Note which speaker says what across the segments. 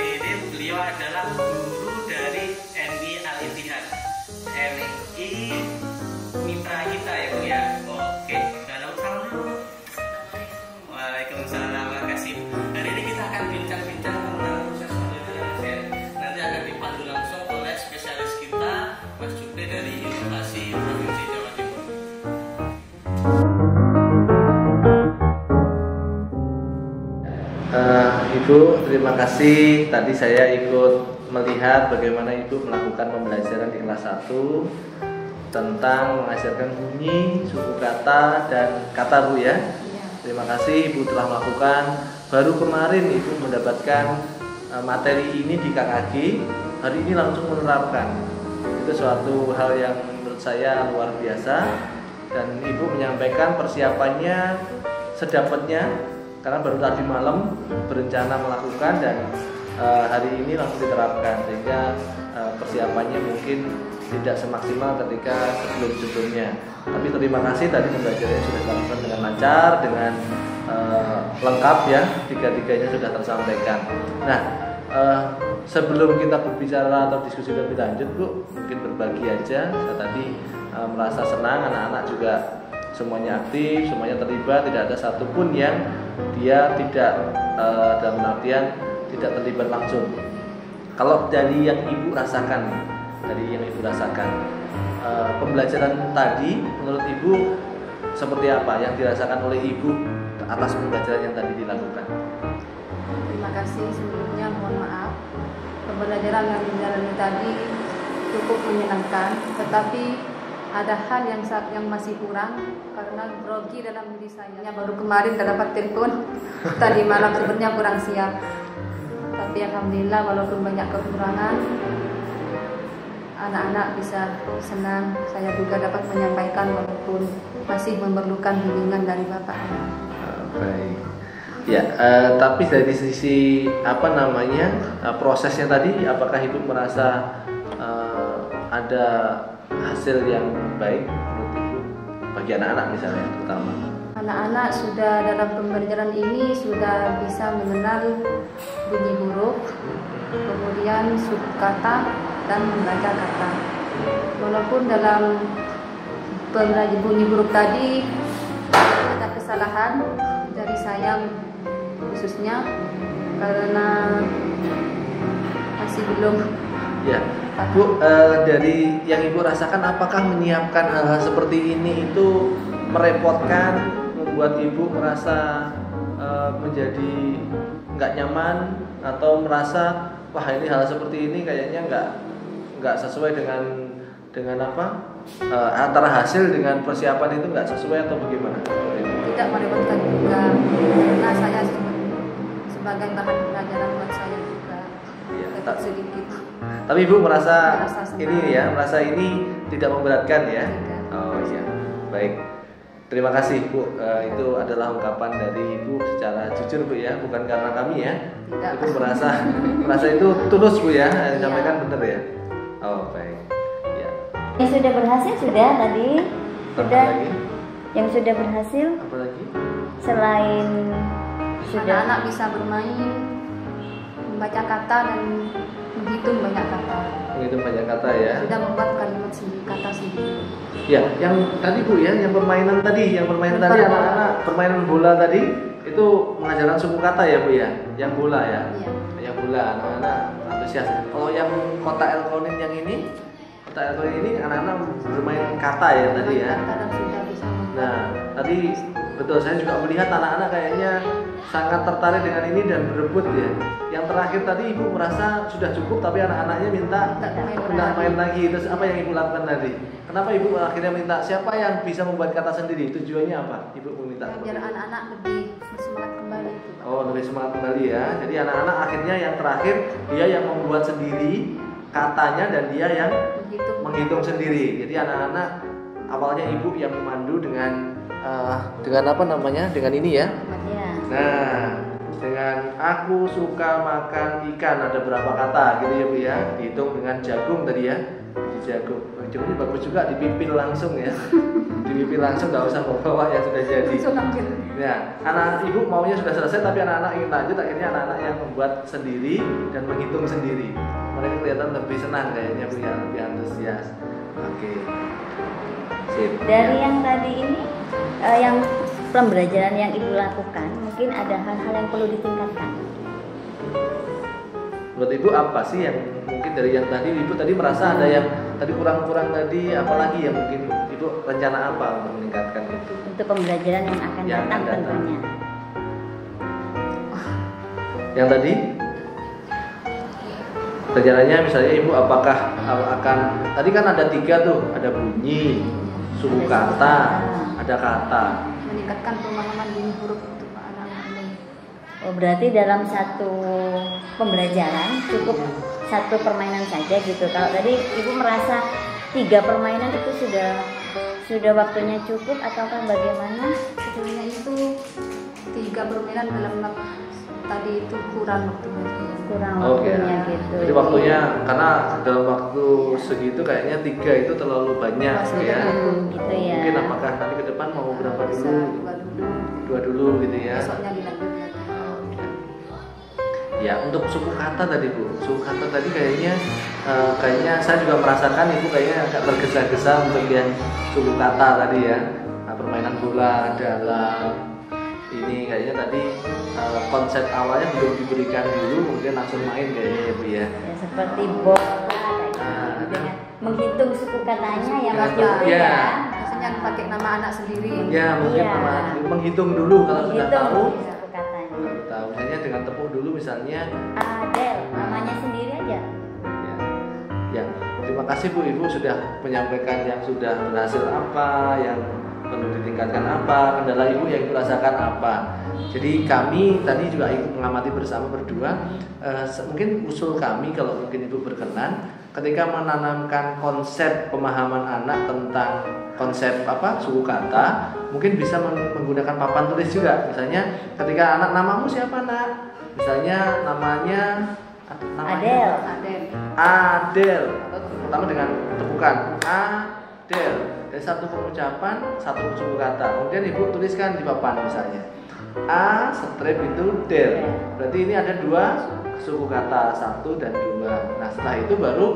Speaker 1: Muhyiddin, beliau adalah guru dari MI Al-Ittihad. MI mitra kita ya Bu ya. Oke, halo, assalamualaikum. Waalaikumsalam, makasih. Hari ini kita akan bincang-bincang tentang proses pendidikan. Nanti akan dipandu langsung oleh spesialis kita, Mas Jupri dari Inovasi Provinsi Jawa Timur.
Speaker 2: Ibu, terima kasih. Tadi saya ikut melihat bagaimana Ibu melakukan pembelajaran di kelas 1 tentang mengajarkan bunyi, suku kata, dan kata Bu ya. Terima kasih Ibu telah melakukan. Baru kemarin Ibu mendapatkan materi ini di KKG, hari ini langsung menerapkan. Itu suatu hal yang menurut saya luar biasa. Dan Ibu menyampaikan persiapannya sedapatnya, karena baru tadi malam berencana melakukan dan hari ini langsung diterapkan, sehingga persiapannya mungkin tidak semaksimal ketika sebelum-sebelumnya. Tapi terima kasih tadi pembelajarannya sudah dilakukan dengan lancar, dengan lengkap ya, tiga-tiganya sudah tersampaikan. Nah, sebelum kita berbicara atau diskusi lebih lanjut Bu, mungkin berbagi aja. Saya tadi merasa senang, anak-anak juga semuanya aktif, semuanya terlibat, tidak ada satupun yang dia tidak dalam artian tidak terlibat langsung. Kalau dari yang Ibu rasakan, pembelajaran tadi menurut Ibu seperti apa yang dirasakan oleh Ibu atas pembelajaran yang tadi dilakukan?
Speaker 3: Terima kasih, sebelumnya mohon maaf. Pembelajaran yang dijalani tadi cukup menyenangkan, tetapi ada hal yang masih kurang karena grogi dalam diri saya. Baru kemarin dapat telepon tadi malam, sebenarnya kurang siap. Tapi alhamdulillah walaupun banyak kekurangan, anak-anak bisa senang. Saya juga dapat menyampaikan walaupun masih memerlukan bimbingan dari Bapak.
Speaker 2: Baik. Ya, tapi dari sisi prosesnya tadi, apakah Ibu merasa ada hasil yang baik menurut Ibu bagi anak-anak misalnya terutama?
Speaker 3: Anak-anak sudah dalam pembelajaran ini sudah bisa mengenal bunyi huruf, kemudian suku kata dan membaca kata. Walaupun dalam pembelajaran bunyi huruf tadi ada kesalahan dari saya khususnya karena masih belum. Ya, Bu, dari yang Ibu rasakan, apakah menyiapkan hal-hal seperti ini itu merepotkan, membuat Ibu merasa menjadi nggak nyaman atau merasa wah ini hal seperti ini kayaknya nggak sesuai dengan antara hasil dengan persiapan itu nggak sesuai atau bagaimana? Tidak merepotkan juga, karena saya sebagai bahan pelajaran buat saya juga sedikit. Tapi Ibu merasa ini tidak memberatkan ya? Tidak. Oh iya, baik. Terima kasih Bu. Itu adalah ungkapan dari Ibu secara jujur Bu ya, bukan karena kami ya. Tidak. Ibu merasa itu tulus Bu ya, disampaikan benar ya. Oh baik. Ya.
Speaker 4: Yang sudah berhasil sudah tadi. Sudah. Lagi? Yang sudah berhasil.
Speaker 2: Apa lagi?
Speaker 4: Selain sudah
Speaker 3: anak-anak bisa bermain, membaca kata dan menghitung banyak kata.
Speaker 2: Menghitung banyak kata ya.
Speaker 3: Sudah membuat kalimat sendiri, kata sendiri.
Speaker 2: Ya, yang tadi Bu ya, yang permainan tadi anak-anak permainan bola tadi itu mengajarkan suku kata ya Bu ya, yang bola ya. Iya. Yang bola anak-anak antusias. Kalau yang kotak elektronik yang ini, anak-anak bermain kata ya tadi ya. Nah, tadi betul saya juga melihat anak-anak kayaknya sangat tertarik dengan ini dan berebut ya. Yang terakhir tadi Ibu merasa sudah cukup tapi anak-anaknya minta main lagi. Terus apa yang Ibu lakukan tadi? Kenapa Ibu akhirnya minta siapa yang bisa membuat kata sendiri? Tujuannya apa? Ibu meminta
Speaker 3: biar anak-anak lebih semangat kembali.
Speaker 2: Oh, lebih semangat kembali ya. Jadi anak-anak akhirnya yang terakhir dia yang membuat sendiri katanya dan dia yang menghitung sendiri. Jadi anak-anak awalnya Ibu yang memandu dengan dengan ini ya. Nah, dengan aku suka makan ikan ada berapa kata gitu ya Bu ya. Dihitung dengan jagung tadi ya. Di jagung. Jagungnya bagus juga dipipil langsung ya. dipimpin langsung, nggak usah bawa yang sudah jadi.
Speaker 3: Langsung ambil.
Speaker 2: Ya, anak ibu maunya sudah selesai, tapi anak-anak ingin lanjut. Akhirnya anak-anak yang membuat sendiri dan menghitung sendiri. Mereka kelihatan lebih senang kayaknya, Bu, ya, lebih antusias. Oke. Sip.
Speaker 4: Dari yang tadi ini, yang pembelajaran yang Ibu lakukan, mungkin ada hal-hal yang perlu ditingkatkan.
Speaker 2: Menurut Ibu apa sih yang mungkin dari yang tadi Ibu tadi merasa ada yang tadi kurang-kurang tadi, apalagi yang mungkin Ibu rencana apa untuk meningkatkan itu?
Speaker 4: Untuk pembelajaran yang akan datang tentunya.
Speaker 2: Yang tadi rencananya misalnya Ibu apakah akan, tadi kan ada 3 tuh, ada bunyi, suku kata, ada kata.
Speaker 3: Meningkatkan pemahaman bunyi huruf untuk anak-anak ini.
Speaker 4: Oh, berarti dalam satu pembelajaran cukup satu permainan saja gitu. Kalau tadi Ibu merasa 3 permainan itu sudah waktunya cukup ataukah bagaimana?
Speaker 3: Sebetulnya itu 3 permainan dalam tadi itu kurang waktunya.
Speaker 4: Kurang
Speaker 2: Oke.
Speaker 4: waktunya gitu.
Speaker 2: Jadi waktunya karena dalam waktu segitu kayaknya 3 itu terlalu banyak ya.
Speaker 4: Gitu ya.
Speaker 2: Mungkin apakah nanti ke depan mau berapa
Speaker 3: Bisa
Speaker 2: dulu? 2 dulu gitu ya.
Speaker 3: Besoknya dilanjut lagi.
Speaker 2: Ya, untuk suku kata tadi Bu, suku kata tadi kayaknya saya juga merasakan Ibu kayaknya agak tergesa-gesa untuk yang suku kata tadi ya. Nah, permainan bola dalam ini kayaknya tadi konsep awalnya belum diberikan dulu, kemudian langsung main kayaknya ya Bu ya.
Speaker 4: Ya, seperti bola kayak gitu. Dengan menghitung suku katanya yang
Speaker 2: Kata,
Speaker 4: waktu
Speaker 2: ya.
Speaker 4: ya.
Speaker 3: Biasanya pakai nama anak sendiri.
Speaker 2: Ya, mungkin
Speaker 4: Iya.
Speaker 2: menghitung dulu kalau sudah
Speaker 4: Menghitung
Speaker 2: tahu.
Speaker 4: suku katanya.
Speaker 2: Baru tahu, misalnya dengan tepuk dulu misalnya.
Speaker 4: Adel, namanya sendiri aja.
Speaker 2: Ya. Ya, terima kasih Bu Ibu sudah menyampaikan yang sudah berhasil apa, yang perlu ditingkatkan apa, kendala Ibu yang Ibu rasakan apa. Jadi kami tadi juga ikut mengamati bersama berdua. Mungkin usul kami kalau mungkin Ibu berkenan, ketika menanamkan konsep pemahaman anak tentang konsep suku kata, mungkin bisa menggunakan papan tulis juga. Misalnya ketika anak, namamu siapa nak? Misalnya namanya
Speaker 4: Adel.
Speaker 2: Adel. Pertama dengan tepukan Adel. Dari satu pengucapan, satu suku kata. Kemudian Ibu tuliskan di papan misalnya A strip itu del. Berarti ini ada 2 suku kata, 1 dan 2. Nah setelah itu baru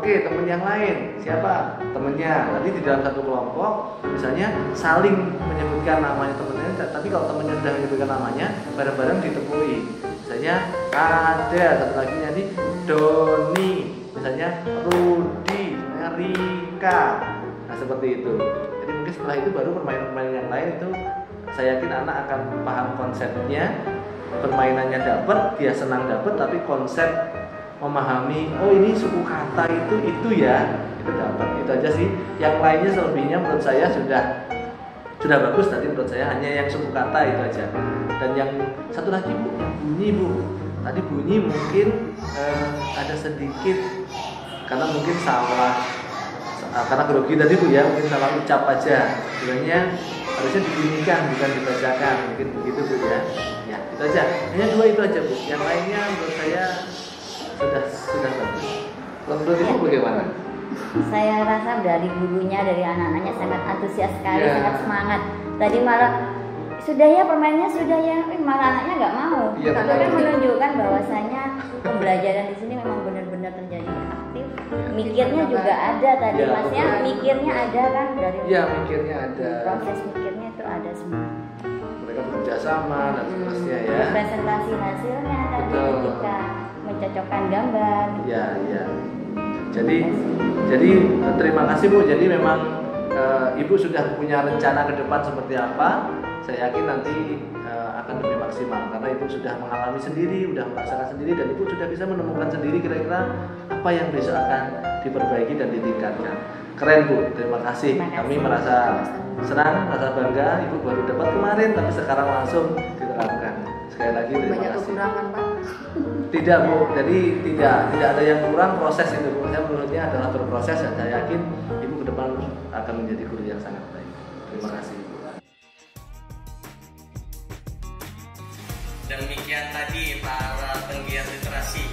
Speaker 2: temen yang lain siapa temennya. Nanti di dalam satu kelompok misalnya saling menyebutkan namanya temennya. Tapi kalau temennya sudah menyebutkan namanya, bareng-bareng ditepui. Misalnya ada satu lagi nanti Doni, misalnya Rudi, misalnya Rika. Nah seperti itu. Jadi mungkin setelah itu baru permainan-permainan yang lain itu saya yakin anak akan paham konsepnya, permainannya dapat, dia senang dapat, tapi konsep memahami ini suku kata itu ya, itu dapat. Itu aja sih. Yang lainnya selebihnya menurut saya sudah bagus. Tadi menurut saya hanya yang suku kata itu aja. Dan yang satu lagi Bu, yang bunyi Bu. Tadi bunyi mungkin ada sedikit karena mungkin salah, karena grogi tadi Bu ya, mungkin salah ucap aja. Sebenarnya harusnya dibunyikan bukan dibacakan, mungkin begitu Bu ya. Ya itu aja, hanya 2 itu aja Bu. Yang lainnya menurut saya sudah bagus. Menurut Ibu bagaimana?
Speaker 4: Saya rasa dari gurunya, dari anak-anaknya sangat antusias sekali,
Speaker 2: Ya.
Speaker 4: sangat semangat. Tadi malah sudah ya permainannya sudah ya, malah anaknya nggak mau.
Speaker 2: Iya,
Speaker 4: Tapi
Speaker 2: betul.
Speaker 4: kan menunjukkan bahwasanya pembelajaran di sini memang benar-benar terjadi aktif. Mikirnya juga ada tadi,
Speaker 2: Ya,
Speaker 4: Masnya
Speaker 2: betul.
Speaker 4: mikirnya ada kan dari
Speaker 2: Iya, mikirnya ada.
Speaker 4: proses mikirnya itu ada semua.
Speaker 2: Mereka bekerja sama dan seterusnya ya.
Speaker 4: Presentasi hasilnya tadi
Speaker 2: Betul.
Speaker 4: ketika mencocokkan gambar.
Speaker 2: Ya. Jadi terima kasih Bu. Jadi memang Ibu sudah punya rencana ke depan seperti apa. Saya yakin nanti akan lebih maksimal karena Ibu sudah mengalami sendiri, sudah merasakan sendiri, dan Ibu sudah bisa menemukan sendiri kira-kira apa yang besok akan diperbaiki dan ditingkatkan. Keren Bu, terima kasih.
Speaker 4: Terima kasih.
Speaker 2: Kami merasa senang, merasa bangga. Ibu baru dapat kemarin, tapi sekarang langsung diterapkan. Sekali lagi terima
Speaker 3: Banyak
Speaker 2: kasih.
Speaker 3: kekurangan Pak.
Speaker 2: Tidak Bu, jadi tidak ada yang kurang, proses itu Bu. Saya menurutnya adalah berproses dan saya yakin Ibu ke depan akan menjadi guru yang sangat baik. Terima kasih Bu.
Speaker 1: Demikian tadi para penggiat literasi